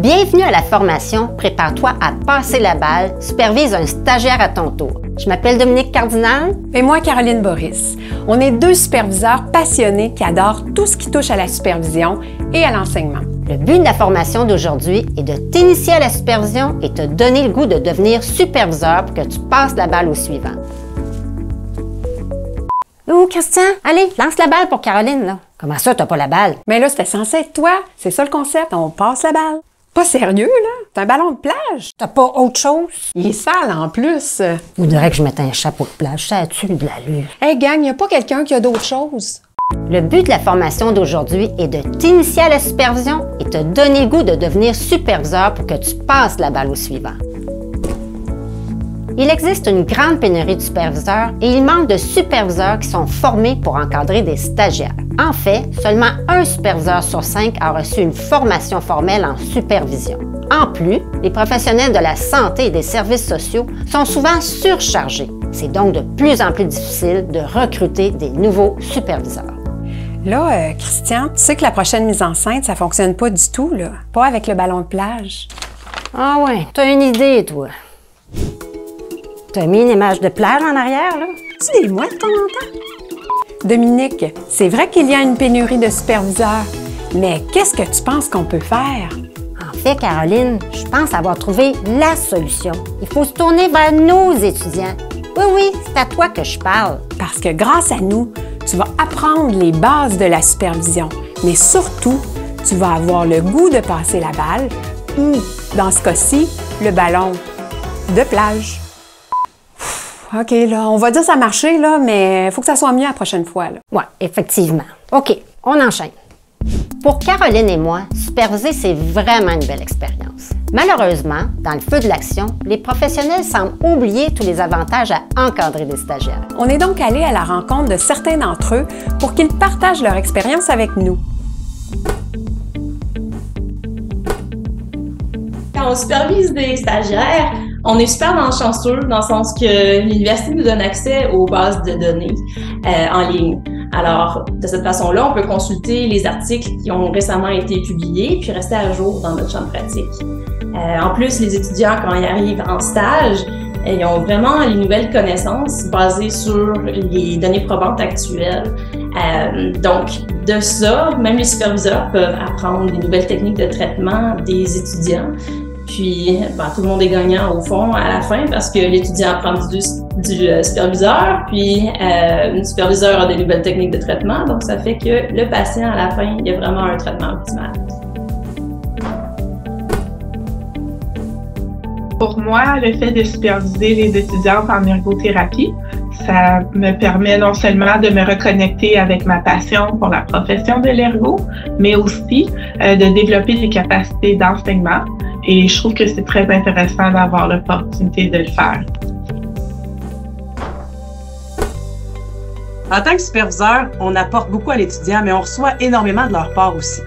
Bienvenue à la formation Prépare-toi à passer la balle, supervise un stagiaire à ton tour. Je m'appelle Dominique Cardinal. Et moi, Caroline Boris. On est deux superviseurs passionnés qui adorent tout ce qui touche à la supervision et à l'enseignement. Le but de la formation d'aujourd'hui est de t'initier à la supervision et te donner le goût de devenir superviseur pour que tu passes la balle au suivant. Oh, Christian, allez, lance la balle pour Caroline, là. Comment ça, t'as pas la balle? Mais là, c'était censé être toi. C'est ça le concept, on passe la balle. Pas sérieux, là? C'est un ballon de plage. T'as pas autre chose? Il est sale, en plus. Voudrais que je mette un chapeau de plage, ça a-tu de l'allure? Hey, gang, y a pas quelqu'un qui a d'autres choses? Le but de la formation d'aujourd'hui est de t'initier à la supervision et te donner le goût de devenir superviseur pour que tu passes la balle au suivant. Il existe une grande pénurie de superviseurs et il manque de superviseurs qui sont formés pour encadrer des stagiaires. En fait, seulement un superviseur sur 5 a reçu une formation formelle en supervision. En plus, les professionnels de la santé et des services sociaux sont souvent surchargés. C'est donc de plus en plus difficile de recruter des nouveaux superviseurs. Là, Christian, tu sais que la prochaine mise en scène, ça fonctionne pas du tout, là. Pas avec le ballon de plage. Ah ouais, t'as une idée, toi. T'as mis une image de plage en arrière, là? Tu des mouettes de temps en temps? Dominique, c'est vrai qu'il y a une pénurie de superviseurs, mais qu'est-ce que tu penses qu'on peut faire? En fait, Caroline, je pense avoir trouvé la solution. Il faut se tourner vers nos étudiants. Oui, c'est à toi que je parle. Parce que grâce à nous, tu vas apprendre les bases de la supervision, mais surtout, tu vas avoir le goût de passer la balle ou, dans ce cas-ci, le ballon de plage. OK, là, on va dire que ça a marché, là, mais il faut que ça soit mieux la prochaine fois, là. Oui, effectivement. OK, on enchaîne. Pour Caroline et moi, superviser, c'est vraiment une belle expérience. Malheureusement, dans le feu de l'action, les professionnels semblent oublier tous les avantages à encadrer des stagiaires. On est donc allé à la rencontre de certains d'entre eux pour qu'ils partagent leur expérience avec nous. Quand on supervise des stagiaires, on est super chanceux dans le sens que l'université nous donne accès aux bases de données en ligne. Alors, de cette façon-là, on peut consulter les articles qui ont récemment été publiés puis rester à jour dans notre champ de pratique. En plus, les étudiants, quand ils arrivent en stage, ils ont vraiment les nouvelles connaissances basées sur les données probantes actuelles. Donc, de ça, même les superviseurs peuvent apprendre des nouvelles techniques de traitement des étudiants. Puis, tout le monde est gagnant au fond à la fin parce que l'étudiant apprend du superviseur, puis le superviseur a des nouvelles techniques de traitement. Donc, ça fait que le patient, à la fin, il y a vraiment un traitement optimal. Pour moi, le fait de superviser les étudiantes en ergothérapie, ça me permet non seulement de me reconnecter avec ma passion pour la profession de l'ergo, mais aussi de développer des capacités d'enseignement. Et je trouve que c'est très intéressant d'avoir l'opportunité de le faire. En tant que superviseur, on apporte beaucoup à l'étudiant, mais on reçoit énormément de leur part aussi.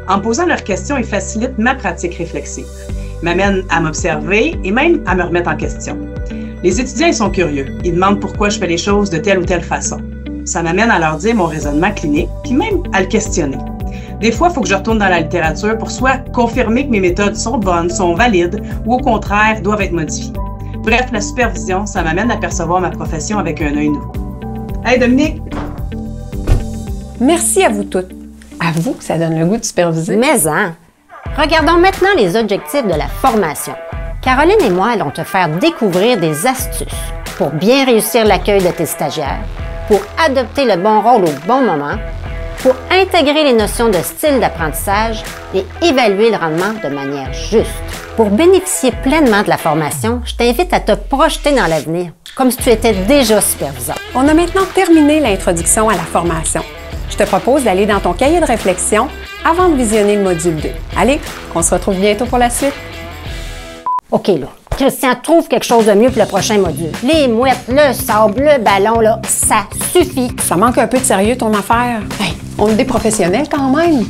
En posant leurs questions, ils facilitent ma pratique réflexive, m'amènent à m'observer et même à me remettre en question. Les étudiants, ils sont curieux. Ils demandent pourquoi je fais les choses de telle ou telle façon. Ça m'amène à leur dire mon raisonnement clinique, puis même à le questionner. Des fois, il faut que je retourne dans la littérature pour soit confirmer que mes méthodes sont bonnes, sont valides, ou au contraire, doivent être modifiées. Bref, la supervision, ça m'amène à percevoir ma profession avec un œil nouveau. Hey Dominique! Merci à vous toutes. Avoue que ça donne le goût de superviser. Mais hein! Regardons maintenant les objectifs de la formation. Caroline et moi allons te faire découvrir des astuces pour bien réussir l'accueil de tes stagiaires, pour adopter le bon rôle au bon moment, pour intégrer les notions de style d'apprentissage et évaluer le rendement de manière juste. Pour bénéficier pleinement de la formation, je t'invite à te projeter dans l'avenir, comme si tu étais déjà superviseur. On a maintenant terminé l'introduction à la formation. Je te propose d'aller dans ton cahier de réflexion avant de visionner le module 2. Allez, on se retrouve bientôt pour la suite. OK, là. Christian, trouve quelque chose de mieux pour le prochain module. Les mouettes, le sable, le ballon, là, ça suffit. Ça manque un peu de sérieux ton affaire. Hey, on est des professionnels quand même.